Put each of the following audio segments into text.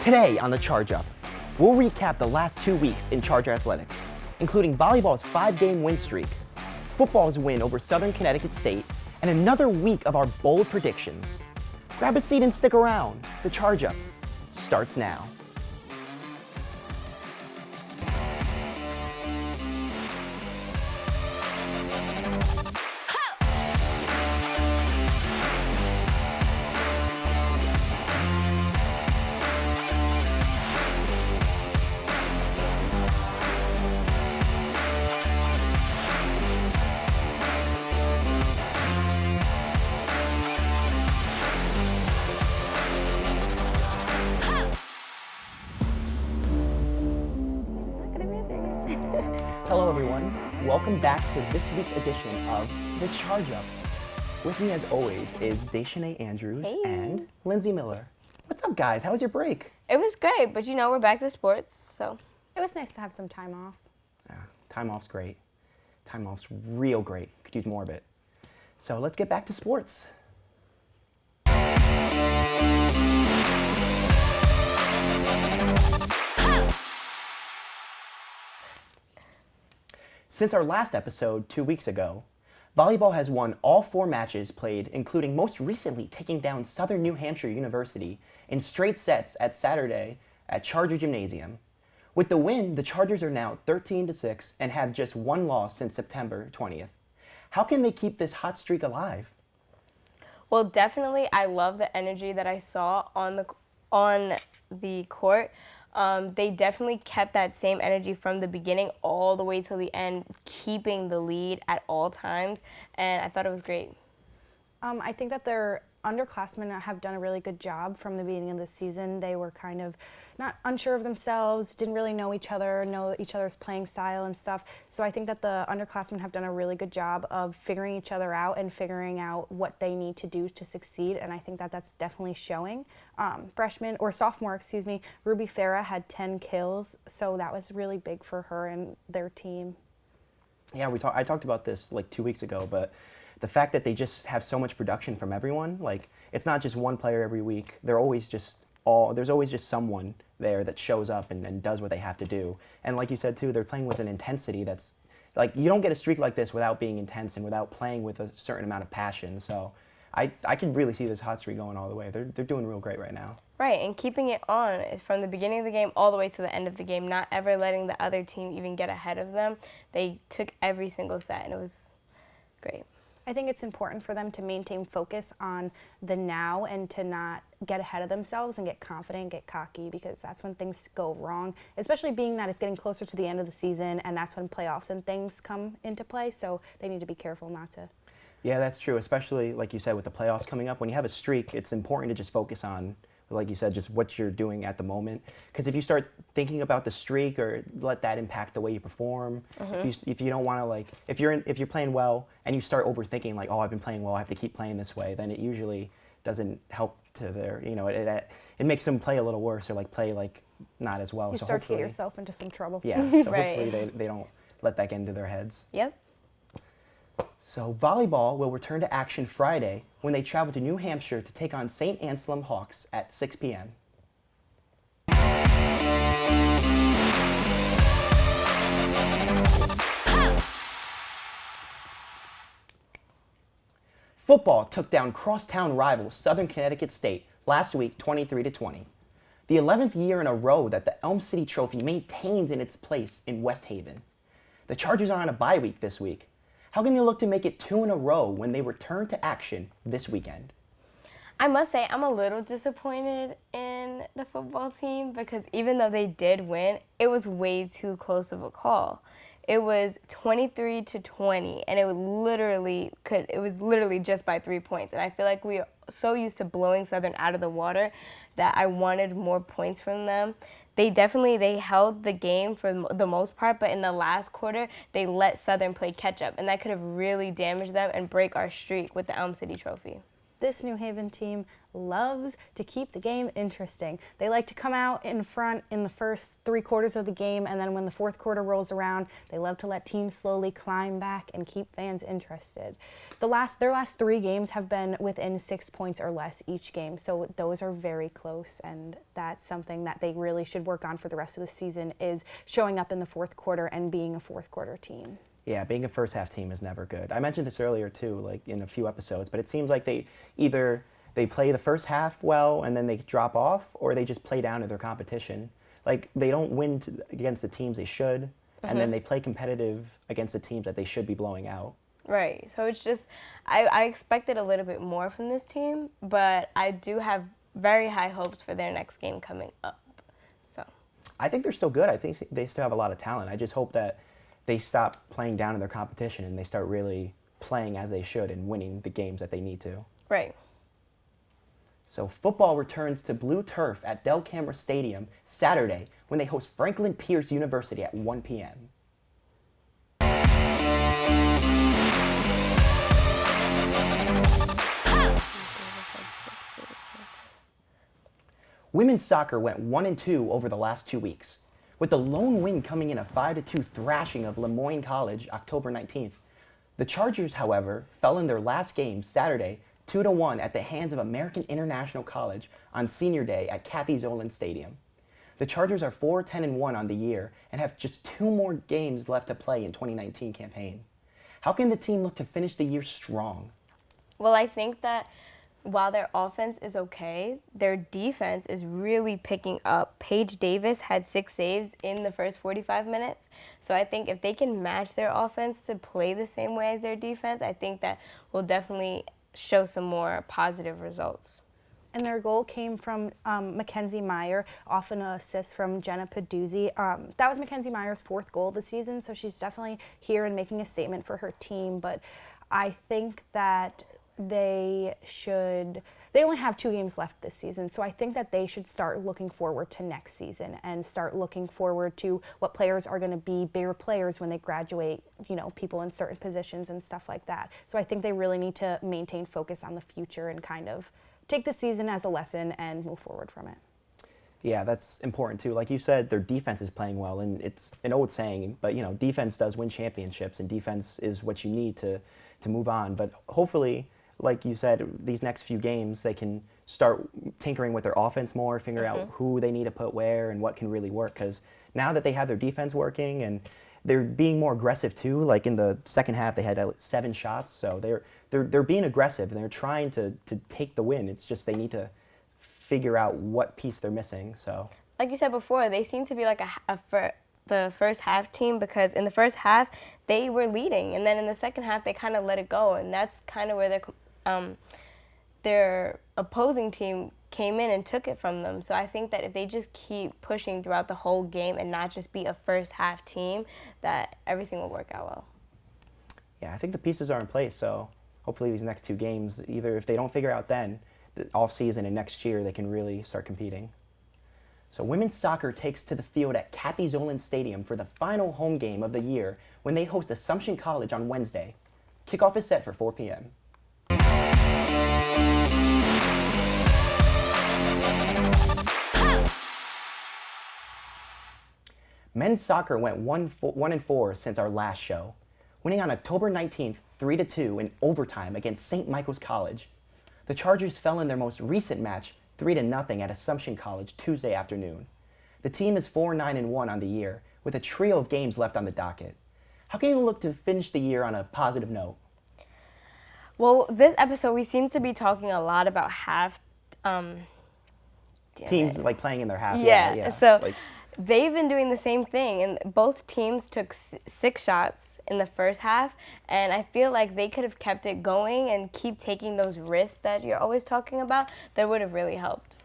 Today on the Charge Up, we'll recap the last 2 weeks in Charger athletics, including volleyball's 5-game win streak, football's win over Southern Connecticut State, and another week of our bold predictions. Grab a seat and stick around. The Charge Up starts now. Hello everyone, welcome back to this week's edition of The Charge Up. With me as always is Deshanae Andrews and Lindsay Miller. What's up guys, how was your break? It was great, but you know, we're back to sports, so. It was nice to have some time off. Yeah, time off's great. Time off's real great, could use more of it. So let's get back to sports. Since our last episode 2 weeks ago, volleyball has won all 4 matches played, including most recently taking down Southern New Hampshire University in straight sets at Saturday at Charger Gymnasium. With the win, the Chargers are now 13-6 and have just 1 loss since September 20th. How can they keep this hot streak alive? Well, definitely, I love the energy that I saw on the court. They definitely kept that same energy from the beginning all the way till the end, keeping the lead at all times, and I thought it was great. I think that their underclassmen have done a really good job from the beginning of the season. They were kind of not unsure of themselves, didn't really know each other's playing style and stuff. So I think that the underclassmen have done a really good job of figuring each other out and figuring out what they need to do to succeed. And I think that that's definitely showing. Sophomore, Ruby Farah had 10 kills. So that was really big for her and their team. Yeah, I talked about this like 2 weeks ago, but the fact that they just have so much production from everyone, like it's not just one player every week. There's always just someone there that shows up and does what they have to do. And like you said too, they're playing with an intensity that's like, you don't get a streak like this without being intense and without playing with a certain amount of passion. So I can really see this hot streak going all the way. They're doing real great right now. Right, and keeping it on from the beginning of the game all the way to the end of the game, not ever letting the other team even get ahead of them. They took every single set, and it was great. I think it's important for them to maintain focus on the now and to not get ahead of themselves and get confident, get cocky, because that's when things go wrong, especially being that it's getting closer to the end of the season and that's when playoffs and things come into play. So they need to be careful not to. Yeah, that's true, especially like you said with the playoffs coming up. When you have a streak, it's important to just focus on, like you said, just what you're doing at the moment. Because if you start thinking about the streak or let that impact the way you perform, if you don't want to, like, if you're playing well and you start overthinking like, oh, I've been playing well, I have to keep playing this way, then it usually doesn't help to their, it makes them play a little worse or like play like not as well. You so start to get yourself into some trouble. Yeah, so Right. hopefully they don't let that get into their heads. Yep. So volleyball will return to action Friday when they travel to New Hampshire to take on St. Anselm Hawks at 6 p.m. Football took down crosstown rival Southern Connecticut State last week 23-20. The 11th year in a row that the Elm City Trophy maintains in its place in West Haven. The Chargers are on a bye week this week. How can they look to make it 2 in a row when they return to action this weekend? I must say, I'm a little disappointed in the football team because even though they did win, it was way too close of a call. It was 23-20, and it was literally just by 3 points. And I feel like we are so used to blowing Southern out of the water that I wanted more points from them. They held the game for the most part, but in the last quarter, they let Southern play catch up, and that could have really damaged them and break our streak with the Elm City Trophy. This New Haven team loves to keep the game interesting. They like to come out in front in the first 3 quarters of the game, and then when the 4th quarter rolls around, they love to let teams slowly climb back and keep fans interested. Their last 3 games have been within 6 points or less each game, so those are very close, and that's something that they really should work on for the rest of the season, is showing up in the 4th quarter and being a 4th quarter team. Yeah, being a first half team is never good. I mentioned this earlier too, like in a few episodes, but it seems like they either they play the first half well and then they drop off, or they just play down to their competition. Like they don't win against the teams they should, and then they play competitive against the teams that they should be blowing out. Right. So it's just, I expected a little bit more from this team, but I do have very high hopes for their next game coming up. So I think they're still good. I think they still have a lot of talent. I just hope that they stop playing down in their competition and they start really playing as they should and winning the games that they need to. right. So football returns to blue turf at Del Camera Stadium Saturday when they host Franklin Pierce University at 1 p.m. Women's soccer went 1-2 over the last 2 weeks, with the lone win coming in a 5-2 thrashing of Lemoyne College October 19th. The Chargers, however, fell in their last game Saturday 2-1 at the hands of American International College on Senior Day at Kathy Zolan Stadium. The Chargers are 4-10-1 on the year and have just 2 more games left to play in 2019 campaign. How can the team look to finish the year strong? Well, I think that while their offense is okay, their defense is really picking up. Paige Davis had 6 saves in the first 45 minutes. So I think if they can match their offense to play the same way as their defense, I think that will definitely show some more positive results. And their goal came from Mackenzie Meyer, off an assist from Jenna Peduzzi. That was Mackenzie Meyer's 4th goal this season, so she's definitely here and making a statement for her team. But I think that they only have 2 games left this season, so I think that they should start looking forward to next season and start looking forward to what players are going to be bigger players when they graduate, people in certain positions and stuff like that. So I think they really need to maintain focus on the future and kind of take the season as a lesson and move forward from it. Yeah, that's important too. Like you said, their defense is playing well, and it's an old saying, but defense does win championships, and defense is what you need to move on. But hopefully, like you said, these next few games, they can start tinkering with their offense more, figure out who they need to put where and what can really work. Because now that they have their defense working and they're being more aggressive too, like in the second half they had 7 shots, so they're being aggressive and they're trying to take the win. It's just they need to figure out what piece they're missing. So, like you said before, they seem to be like the first half team, because in the first half they were leading, and then in the second half they kind of let it go, and that's kind of where their opposing team came in and took it from them. So I think that if they just keep pushing throughout the whole game and not just be a first half team, that everything will work out well. Yeah, I think the pieces are in place, so hopefully these next 2 games, either if they don't figure out then, the off season and next year, they can really start competing. So women's soccer takes to the field at Kathy Zolan Stadium for the final home game of the year when they host Assumption College on Wednesday. Kickoff is set for 4 p.m. Men's soccer went 1-4 since our last show, winning on October 19th 3-2 in overtime against St. Michael's College. The Chargers fell in their most recent match 3-0 at Assumption College Tuesday afternoon. The team is 4-9-1 on the year, with a trio of games left on the docket. How can you look to finish the year on a positive note? Well, this episode we seem to be talking a lot about teams like playing in their half. Yeah. So like, they've been doing the same thing, and both teams took 6 shots in the first half, and I feel like they could have kept it going and keep taking those risks that you're always talking about. That would have really helped.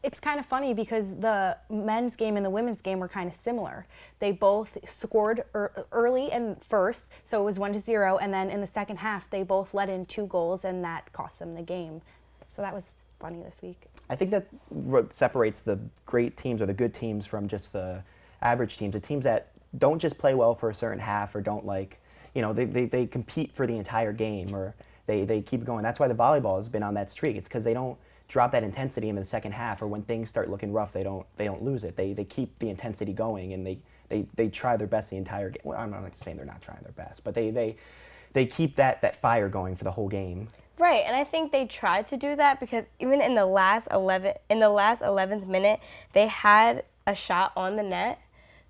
It's kind of funny because the men's game and the women's game were kind of similar. They both scored early and first, so it was 1-0, and then in the second half they both let in 2 goals, and that cost them the game. So that was funny this week. I think that what separates the great teams or the good teams from just the average teams, the teams that don't just play well for a certain half or don't they compete for the entire game, or they keep going. That's why the volleyball has been on that streak. It's because they don't drop that intensity in the second half, or when things start looking rough, they don't lose it. They keep the intensity going, and they try their best the entire game. Well, I'm not saying they're not trying their best, but they keep that fire going for the whole game. Right, and I think they tried to do that because even in the last 11th minute, they had a shot on the net.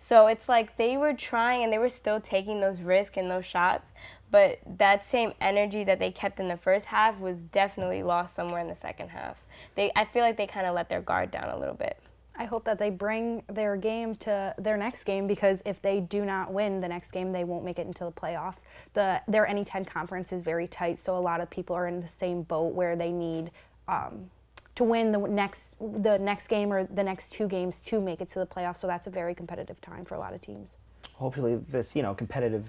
So it's like they were trying and they were still taking those risks and those shots, but that same energy that they kept in the first half was definitely lost somewhere in the second half. I feel like they kind of let their guard down a little bit. I hope that they bring their game to their next game, because if they do not win the next game, they won't make it into the playoffs. Their NE10 conference is very tight, so a lot of people are in the same boat where they need to win the next game or the next two games to make it to the playoffs. So that's a very competitive time for a lot of teams. Hopefully this, competitive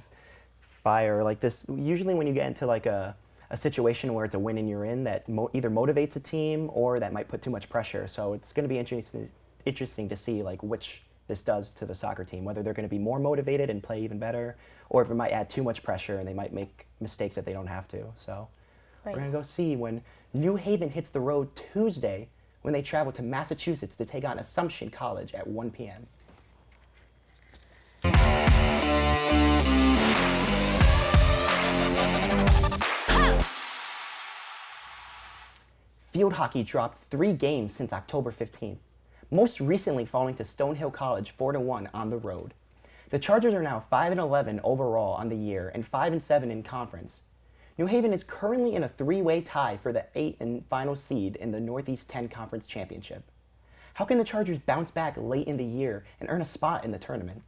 fire like this, usually when you get into like a situation where it's a win and you're in, that either motivates a team or that might put too much pressure. So it's going to be interesting to see like which this does to the soccer team, whether they're going to be more motivated and play even better, or if it might add too much pressure and they might make mistakes that they don't have to. So we're going to go see when New Haven hits the road Tuesday when they travel to Massachusetts to take on Assumption College at 1 p.m. Field hockey dropped 3 games since October 15th, most recently falling to Stonehill College 4-1 on the road. The Chargers are now 5-11 overall on the year and 5-7 in conference. New Haven is currently in a 3-way tie for the 8th and final seed in the Northeast 10 Conference Championship. How can the Chargers bounce back late in the year and earn a spot in the tournament?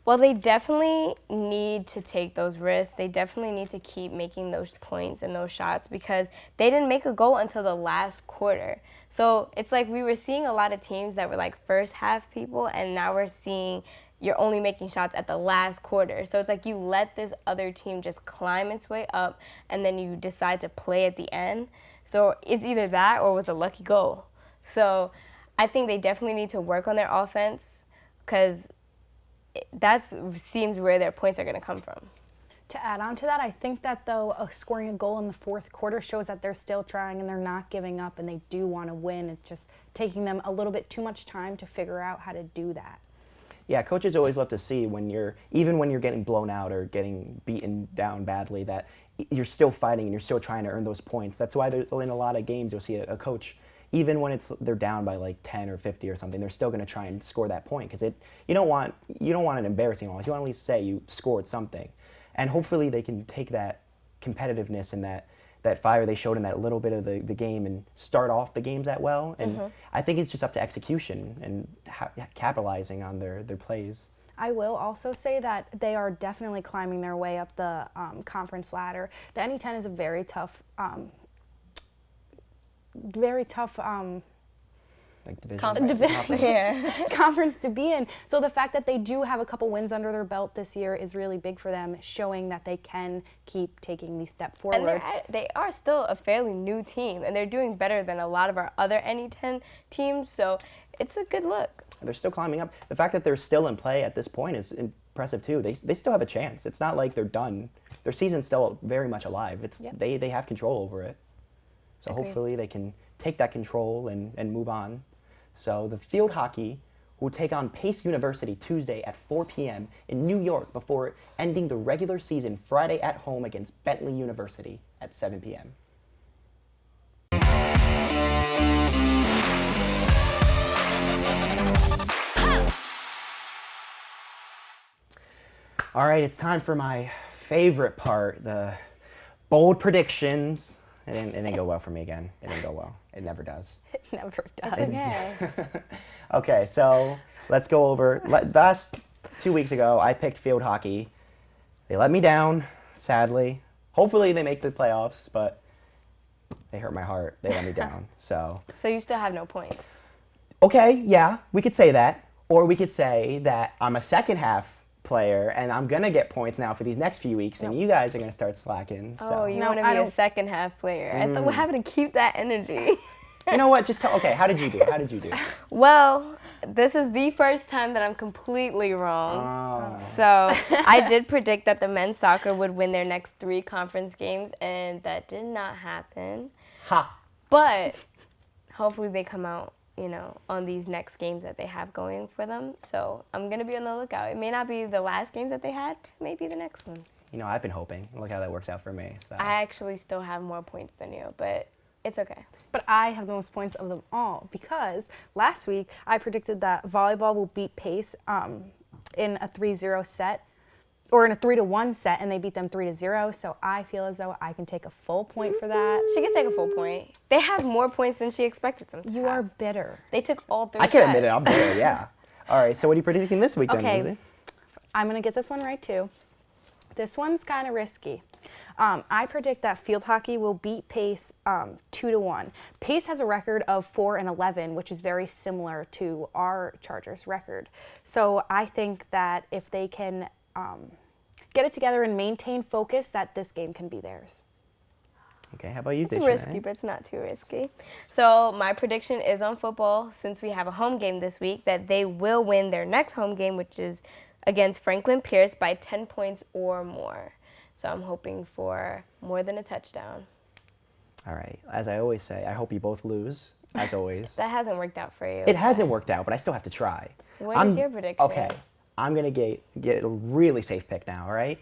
Well, they definitely need to take those risks. They definitely need to keep making those points and those shots, because they didn't make a goal until the last quarter. So it's like we were seeing a lot of teams that were like first half people, and now we're seeing you're only making shots at the last quarter. So it's like you let this other team just climb its way up, and then you decide to play at the end. So it's either that or it was a lucky goal. So I think they definitely need to work on their offense, because that seems where their points are going to come from. To add on to that, I think that though scoring a goal in the fourth quarter shows that they're still trying and they're not giving up and they do want to win. It's just taking them a little bit too much time to figure out how to do that. Yeah, coaches always love to see even when you're getting blown out or getting beaten down badly, that you're still fighting and you're still trying to earn those points. That's why in a lot of games you'll see a coach, even when they're down by like 10 or 50 or something, they're still going to try and score that point, because you don't want an embarrassing loss. You want to at least say you scored something, and hopefully they can take that competitiveness and that fire they showed in that little bit of the game and start off the games that well. And I think it's just up to execution and capitalizing on their plays. I will also say that they are definitely climbing their way up the conference ladder. The NE10 is a very tough Like division. conference to be in. So the fact that they do have a couple wins under their belt this year is really big for them, showing that they can keep taking these steps forward. And they are still a fairly new team, and they're doing better than a lot of our other NE10 teams, so it's a good look. They're still climbing up. The fact that they're still in play at this point is impressive too. They still have a chance. It's not like they're done. Their season's still very much alive. They have control over it. So Agreed. Hopefully they can take that control and move on. So the field hockey will take on Pace University Tuesday at 4 p.m. in New York before ending the regular season Friday at home against Bentley University at 7 p.m. All right, it's time for my favorite part, the bold predictions. It didn't go well for me again. It didn't go well. It never does. It never does. Okay. Okay, so let's go over. Last 2 weeks ago, I picked field hockey. They let me down, sadly. Hopefully they make the playoffs, but they hurt my heart. They let me down. So You still have no points. okay, yeah, we could say that. Or we could say that I'm a second half player and I'm going to get points now for these next few weeks, and you guys are going to start slacking. So. Oh, you No, want to I be a don't- second half player. I thought we're having to keep that energy. You know what? Just tell. Okay, how did you do? How did you do? Well, this is the first time that I'm completely wrong. Oh. So I did predict that the men's soccer would win their next 3 conference games, and that did not happen. Ha. But hopefully they come out, on these next games that they have going for them. So I'm going to be on the lookout. It may not be the last games that they had, maybe the next one. I've been hoping. Look how that works out for me. So. I actually still have more points than you, but it's okay. But I have the most points of them all because last week I predicted that volleyball will beat Pace in a 3-0 set, or in a 3-1 set, and they beat them 3-0. So I feel as though I can take a full point for that. She can take a full point. They have more points than she expected them to You have. are bitter. They took all 3 I can shots. admit it. I'm bitter. Yeah. All right. So what are you predicting this week then, Okay. Lindsay? I'm going to get this one right too. This one's kind of risky. I predict that field hockey will beat Pace 2-1. Pace has a record of 4-11, which is very similar to our Chargers record. So I think that if they can get it together and maintain focus, that this game can be theirs. Okay. How about you, It's Deshanae? risky, but it's not too risky. So my prediction is on football, since we have a home game this week, that they will win their next home game, which is against Franklin Pierce, by 10 points or more. So I'm hoping for more than a touchdown. All right. As I always say, I hope you both lose, as always. That hasn't worked out for you. It hasn't worked out, but I still have to try. What is your prediction? Okay. I'm going to get a really safe pick now, all right?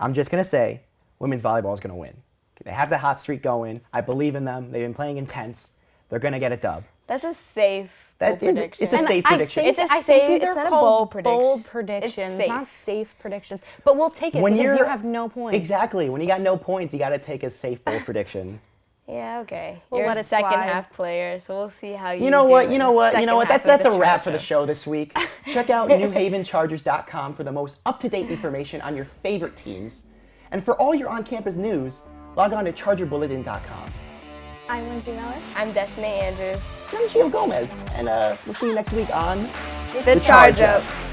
I'm just going to say women's volleyball is going to win. They have the hot streak going. I believe in them. They've been playing intense. They're going to get a dub. That's a safe prediction. It's a safe prediction. It's a I safe- think these it's are not a called bold prediction. bold It's predictions, safe. not safe predictions. But we'll take it because you have no points. Exactly. When you got no points, you got to take a safe, bold prediction. Yeah, okay. We'll You're let a it second slide. half player, so we'll see how you You know do what? in You know the what? You know second what? half That's of a the wrap for the Charger. show this week. Check out NewHavenChargers.com for the most up-to-date information on your favorite teams. And for all your on-campus news, log on to ChargerBulletin.com. I'm Lindsay Miller. I'm Deshanae Andrews. I'm Gio Gomez, and we'll see you next week on The Charge Charge Up. Up.